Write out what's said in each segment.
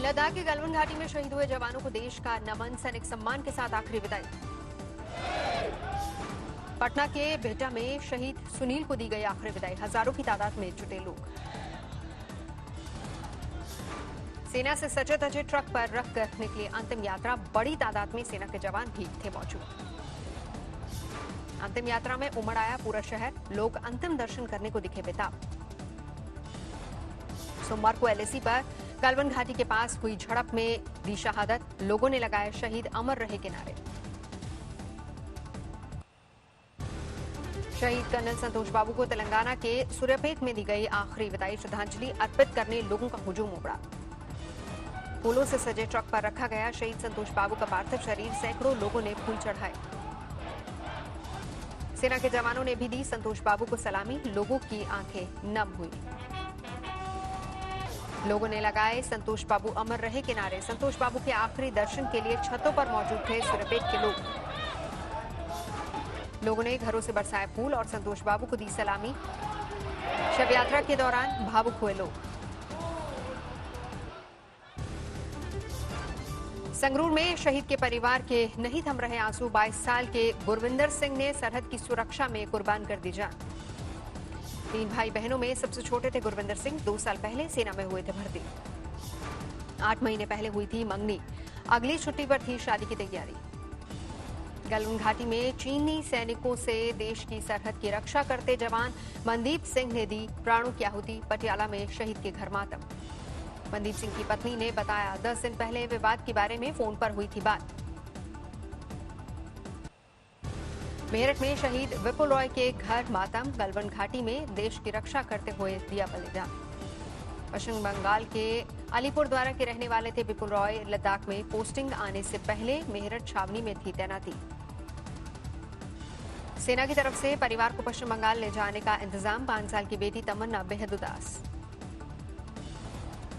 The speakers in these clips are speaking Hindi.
लद्दाख के गलवान घाटी में शहीद हुए जवानों को देश का नमन, सैनिक सम्मान के साथ आखिरी विदाई। पटना के बेहटा में शहीद सुनील को दी गई आखिरी विदाई, हजारों की तादाद में जुटे लोग। सेना से सजे धजे ट्रक पर रखकर निकली अंतिम यात्रा, बड़ी तादाद में सेना के जवान भी थे मौजूद। अंतिम यात्रा में उमड़ आया पूरा शहर, लोग अंतिम दर्शन करने को दिखे बेताब। सोमवार को एलएसी पर गलवान घाटी के पास हुई झड़प में दी शहादत, लोगों ने लगाए शहीद अमर रहे के नारे। शहीद कर्नल संतोष बाबू को तेलंगाना के सूर्यापेट में दी गई आखिरी विदाई, श्रद्धांजलि अर्पित करने लोगों का हुजूम उमड़ा। फूलों से सजे ट्रक पर रखा गया शहीद संतोष बाबू का पार्थिव शरीर, सैकड़ों लोगों ने फूल चढ़ाए। सेना के जवानों ने भी दी संतोष बाबू को सलामी, लोगों की आंखें नम हुई। लोगों ने लगाए संतोष बाबू अमर रहे के नारे। संतोष बाबू के आखिरी दर्शन के लिए छतों पर मौजूद थे सूर्यापेट के लोग। लोगों ने घरों से बरसाए फूल और संतोष बाबू को दी सलामी। शव यात्रा के दौरान भावुक हुए लोग। संगरूर में शहीद के परिवार के नहीं थम रहे आंसू, 22 साल के गुरविंदर सिंह ने सरहद की सुरक्षा में कुर्बान कर दी जान। 3 भाई बहनों में सबसे छोटे थे गुरविंदर सिंह, 2 साल पहले सेना में हुए थे भर्ती। 8 महीने पहले हुई थी मंगनी, अगली छुट्टी पर थी शादी की तैयारी। गलवान घाटी में चीनी सैनिकों से देश की सरहद की रक्षा करते जवान मनदीप सिंह ने दी प्राणों की आहुति, पटियाला में शहीद के घर मातम। मनदीप सिंह की पत्नी ने बताया, 10 दिन पहले विवाद के बारे में फोन पर हुई थी बात। मेरठ में शहीद विपुल रॉय के घर मातम, गलवान घाटी में देश की रक्षा करते हुए दिया बलिदान। पश्चिम बंगाल के अलीपुरद्वारा के रहने वाले थे विपुल रॉय, लद्दाख में पोस्टिंग आने से पहले मेरठ छावनी में थी तैनाती। सेना की तरफ से परिवार को पश्चिम बंगाल ले जाने का इंतजाम, 5 साल की बेटी तमन्ना बेहद उदास।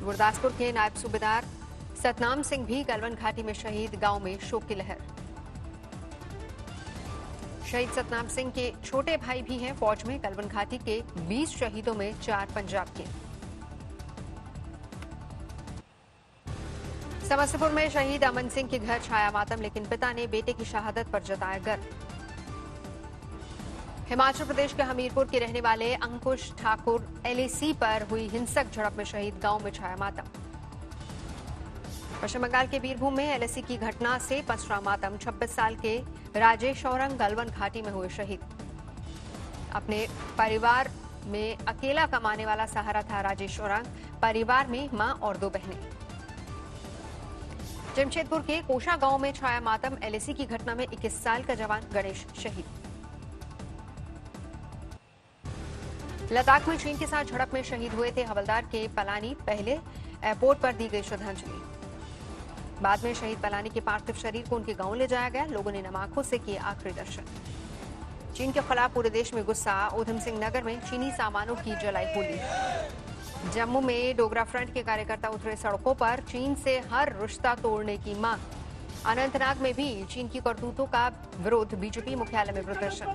गुरदासपुर के नायब सूबेदार सतनाम सिंह भी गलवान घाटी में शहीद, गांव में शोक की लहर। शहीद सतनाम सिंह के छोटे भाई भी हैं फौज में, गलवान घाटी के 20 शहीदों में 4 पंजाब के। समस्तीपुर में शहीद अमन सिंह के घर छाया मातम, लेकिन पिता ने बेटे की शहादत पर जताया गर्व। हिमाचल प्रदेश के हमीरपुर के रहने वाले अंकुश ठाकुर एलएसी पर हुई हिंसक झड़प में शहीद, गांव में छाया मातम। पश्चिम बंगाल के बीरभूम में एलएसी की घटना से पसरा मातम, 26 साल के राजेश औरंग गलवान घाटी में हुए शहीद। अपने परिवार में अकेला कमाने वाला सहारा था राजेश औरंग, परिवार में मां और 2 बहनें। जमशेदपुर के कोशा गांव में छाया मातम, एलएसी की घटना में 21 साल का जवान गणेश शहीद। लद्दाख में चीन के साथ झड़प में शहीद हुए थे हवलदार के पलानी, पहले एयरपोर्ट पर दी गई श्रद्धांजलि। बाद में शहीद पलानी के पार्थिव शरीर को उनके गांव ले जाया गया, लोगों ने नम आंखों से किए आखिरी दर्शन। चीन के खिलाफ पूरे देश में गुस्सा, ऊधम सिंह नगर में चीनी सामानों की जलाई होली। जम्मू में डोगरा फ्रंट के कार्यकर्ता उतरे सड़कों पर, चीन से हर रिश्ता तोड़ने की मांग। अनंतनाग में भी चीन की करतूतों का विरोध, बीजेपी मुख्यालय में प्रदर्शन।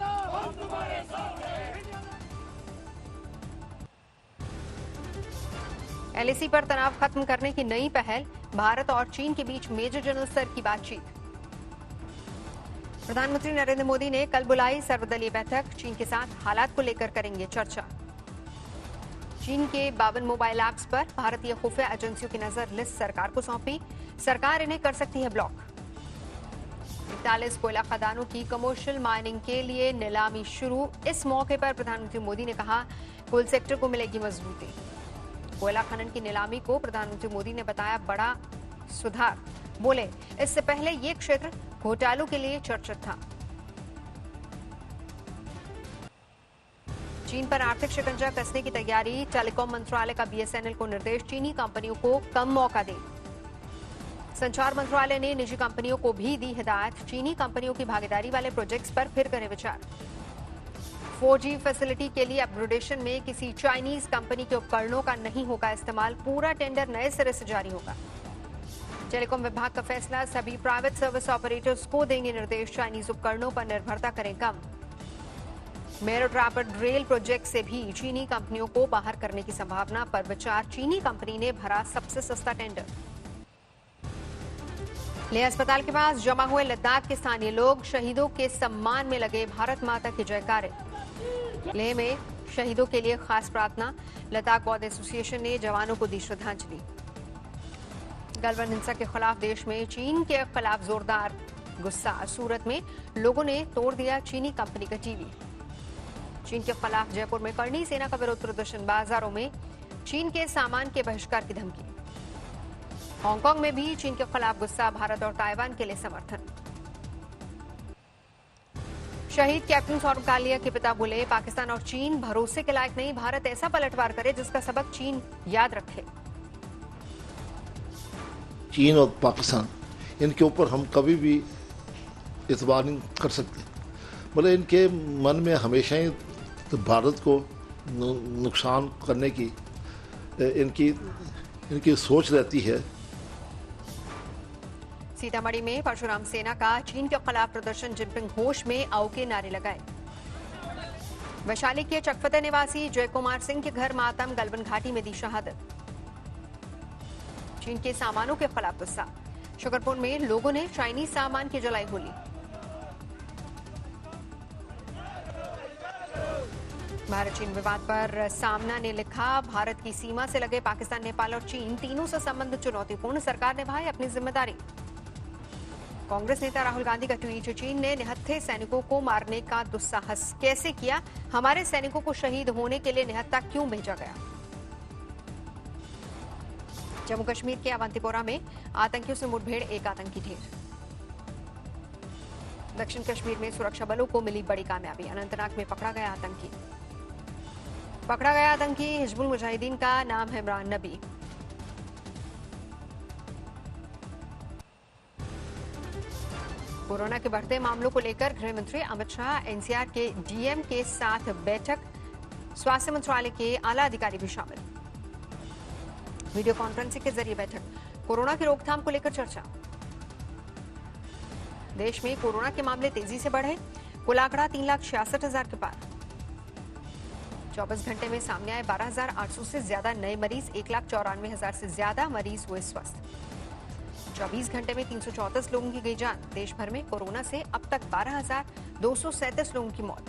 एलएसी पर तनाव खत्म करने की नई पहल, भारत और चीन के बीच मेजर जनरल स्तर की बातचीत। प्रधानमंत्री नरेंद्र मोदी ने कल बुलाई सर्वदलीय बैठक, चीन के साथ हालात को लेकर करेंगे चर्चा। चीन के 52 मोबाइल ऐप्स पर भारतीय खुफिया एजेंसियों की नजर, लिस्ट सरकार को सौंपी, सरकार इन्हें कर सकती है ब्लॉक। 41 कोयला खदानों की कमर्शियल माइनिंग के लिए नीलामी शुरू। इस मौके पर प्रधानमंत्री मोदी ने कहा, कोल सेक्टर को मिलेगी मजबूती। कोयला खनन की नीलामी को प्रधानमंत्री मोदी ने बताया बड़ा सुधार, बोले इससे पहले ये क्षेत्र घोटालों के लिए चर्चित था। चीन पर आर्थिक शिकंजा कसने की तैयारी, टेलीकॉम मंत्रालय का बीएसएनएल को निर्देश, चीनी कंपनियों को कम मौका दे। संचार मंत्रालय ने निजी कंपनियों को भी दी हिदायत, चीनी कंपनियों की भागीदारी वाले प्रोजेक्ट्स पर फिर करें विचार। 4G फैसिलिटी के लिए अपग्रेडेशन में किसी चाइनीज कंपनी के उपकरणों का नहीं होगा इस्तेमाल, पूरा टेंडर नए सिरे से जारी होगा। टेलीकॉम विभाग का फैसला, सभी प्राइवेट सर्विस ऑपरेटर्स को देंगे निर्देश, चाइनीज उपकरणों पर निर्भरता करें कम। मेरठ रैपिड रेल प्रोजेक्ट से भी चीनी कंपनियों को बाहर करने की संभावना पर विचार, चीनी कंपनी ने भरा सबसे सस्ता टेंडर। लेह अस्पताल के पास जमा हुए लद्दाख के स्थानीय लोग शहीदों के सम्मान में लगे भारत माता के जयकारे। लेह में शहीदों के लिए खास प्रार्थना। लद्दाख बौद्ध एसोसिएशन ने जवानों को दी श्रद्धांजलि। गलवान हिंसा के खिलाफ देश में चीन के खिलाफ जोरदार गुस्सा। सूरत में लोगों ने तोड़ दिया चीनी कंपनी का टीवी। चीन के खिलाफ जयपुर में करनी सेना का विरोध प्रदर्शन। बाजारों में चीन के सामान के बहिष्कार की धमकी। हांगकांग में भी चीन के खिलाफ गुस्सा। भारत और ताइवान के लिए समर्थन। शहीद कैप्टन सौरभ कालिया के पिता बोले, पाकिस्तान और चीन भरोसे के लायक नहीं। भारत ऐसा पलटवार करे जिसका सबक चीन याद रखे। चीन और पाकिस्तान, इनके ऊपर हम कभी भी इतबार नहीं कर सकते। मतलब इनके मन में हमेशा ही तो भारत को नुकसान करने की इनकी सोच रहती है। सीतामढ़ी में परशुराम सेना का चीन के खिलाफ प्रदर्शन। जिनपिंग होश में आओ के नारे लगाए। वैशाली के चकफते निवासी जय कुमार सिंह के घर मातम। गलवन घाटी में दी शहादत। चीन के सामानों के खिलाफ गुस्सा। शुकरपुर में लोगों ने चाइनीज सामान की जलाई होली। भारत चीन विवाद पर सामना ने लिखा, भारत की सीमा से लगे पाकिस्तान, नेपाल और चीन तीनों से संबंध चुनौतीपूर्ण। सरकार निभाए अपनी जिम्मेदारी। कांग्रेस नेता राहुल गांधी का ट्वीट, चीन ने निहत्थे सैनिकों को मारने का दुस्साहस कैसे किया? हमारे सैनिकों को शहीद होने के लिए निहत्था क्यों भेजा गया? जम्मू कश्मीर के अवंतीपोरा में आतंकियों से मुठभेड़। एक आतंकी ढेर। दक्षिण कश्मीर में सुरक्षा बलों को मिली बड़ी कामयाबी। अनंतनाग में पकड़ा गया आतंकी। हिजबुल मुजाहिदीन का नाम है इमरान नबी। कोरोना के बढ़ते मामलों को लेकर गृह मंत्री अमित शाह, एनसीआर के डीएम के साथ बैठक। स्वास्थ्य मंत्रालय के आला अधिकारी भी शामिल। वीडियो कॉन्फ्रेंसिंग के जरिए बैठक। कोरोना की रोकथाम को लेकर चर्चा। देश में कोरोना के मामले तेजी से बढ़े। कुल आंकड़ा 3,66,000 के पार। 24 घंटे में सामने आए 12,800 से ज्यादा नए मरीज। 1,94,000 से ज्यादा मरीज हुए स्वस्थ। 24 घंटे में 334 लोगों की गई जान। देश भर में कोरोना से अब तक 12,237 लोगों की मौत।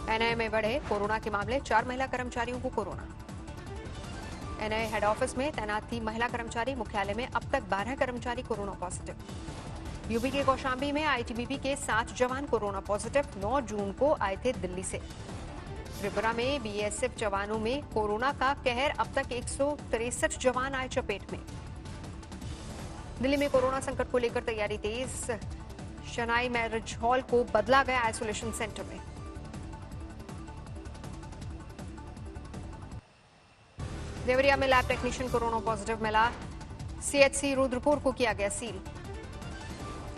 एनआईए में बढ़े कोरोना के मामले। 4 महिला कर्मचारियों को कोरोना। एनआईए हेड ऑफिस में तैनात थी महिला कर्मचारी। मुख्यालय में अब तक 12 कर्मचारी कोरोना पॉजिटिव। यूपी के कौशाम्बी में आईटीबीपी के 7 जवान कोरोना पॉजिटिव। 9 जून को आए थे दिल्ली से। त्रिपुरा में बीएसएफ जवानों में कोरोना का कहर। अब तक 163 जवान आए चपेट में। दिल्ली में कोरोना संकट को लेकर तैयारी तेज। शनाई मैरिज हॉल को बदला गया आइसोलेशन सेंटर में। देवरिया में लैब टेक्नीशियन कोरोना पॉजिटिव मिला। सीएचसी रुद्रपुर को किया गया सील।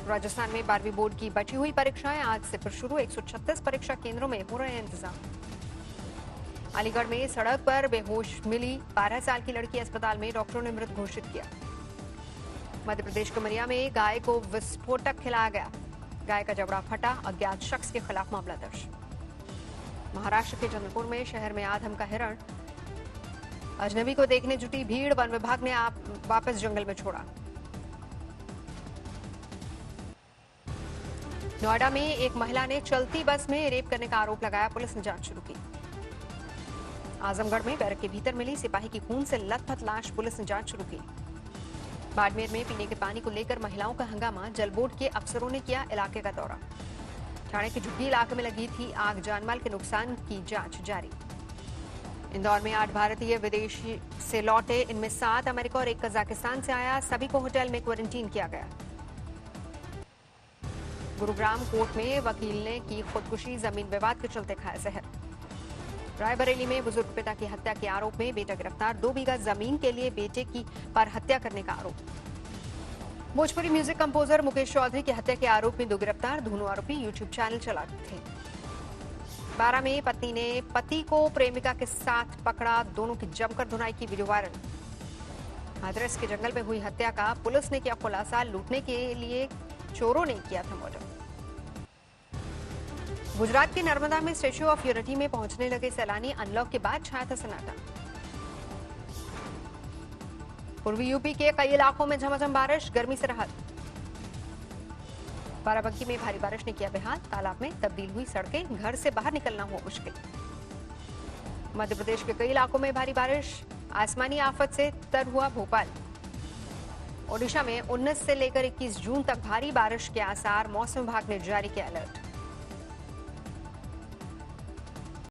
राजस्थान में 12वीं बोर्ड की बची हुई परीक्षाएं आज से फिर शुरू। 136 परीक्षा केंद्रों में हो रहे हैं इंतजाम। अलीगढ़ में सड़क पर बेहोश मिली 12 साल की लड़की। अस्पताल में डॉक्टरों ने मृत घोषित किया। मध्य प्रदेश के उमरिया में गाय को विस्फोटक खिलाया गया। गाय का जबड़ा फटा। अज्ञात शख्स के खिलाफ मामला दर्ज। महाराष्ट्र के जबलपुर में शहर में आधम का हिरण। अजनबी को देखने जुटी भीड़। वन विभाग ने वापस जंगल में छोड़ा। नोएडा में एक महिला ने चलती बस में रेप करने का आरोप लगाया। पुलिस ने जांच शुरू की। आजमगढ़ में बैरक के भीतर मिली सिपाही की खून से लथपथ लाश। पुलिस ने जांच शुरू की। बाड़मेर में पीने के पानी को लेकर महिलाओं का हंगामा। जल बोर्ड के अफसरों ने किया इलाके का दौरा। ठाणे के झुग्गी इलाके में लगी थी आग। जानमाल के नुकसान की जांच जारी। इंदौर में 8 भारतीय विदेशी से लौटे। इनमें 7 अमेरिका और 1 कजाकिस्तान से आया। सभी को होटल में क्वारंटीन किया गया। गुरुग्राम कोर्ट में वकील ने की खुदकुशी। जमीन विवाद के चलते खाया जहर। रायबरेली में बुजुर्ग पिता की हत्या के आरोप में बेटा गिरफ्तार। 2 बीघा जमीन के लिए बेटे की पर हत्या करने का आरोप। भोजपुरी म्यूजिक कंपोजर मुकेश चौधरी की हत्या के आरोप में 2 गिरफ्तार। दोनों आरोपी यूट्यूब चैनल चलाते थे। 12 में पत्नी ने पति को प्रेमिका के साथ पकड़ा। दोनों की जमकर धुनाई की वीडियो वायरल। हाथरस के जंगल में हुई हत्या का पुलिस ने किया खुलासा। लूटने के लिए चोरों ने किया था मर्डर। गुजरात के नर्मदा में स्टैच्यू ऑफ यूनिटी में पहुंचने लगे सैलानी। अनलॉक के बाद छाया था सन्नाटा। पूर्वी यूपी के कई इलाकों में झमाझम बारिश, गर्मी से राहत। बाराबंकी में भारी बारिश ने किया बेहाल, तालाब में तब्दील हुई सड़कें, घर से बाहर निकलना हुआ मुश्किल। मध्य प्रदेश के कई इलाकों में भारी बारिश, आसमानी आफत से तर हुआ भोपाल। ओडिशा में 19 से लेकर 21 जून तक भारी बारिश के आसार, मौसम विभाग ने जारी किया अलर्ट।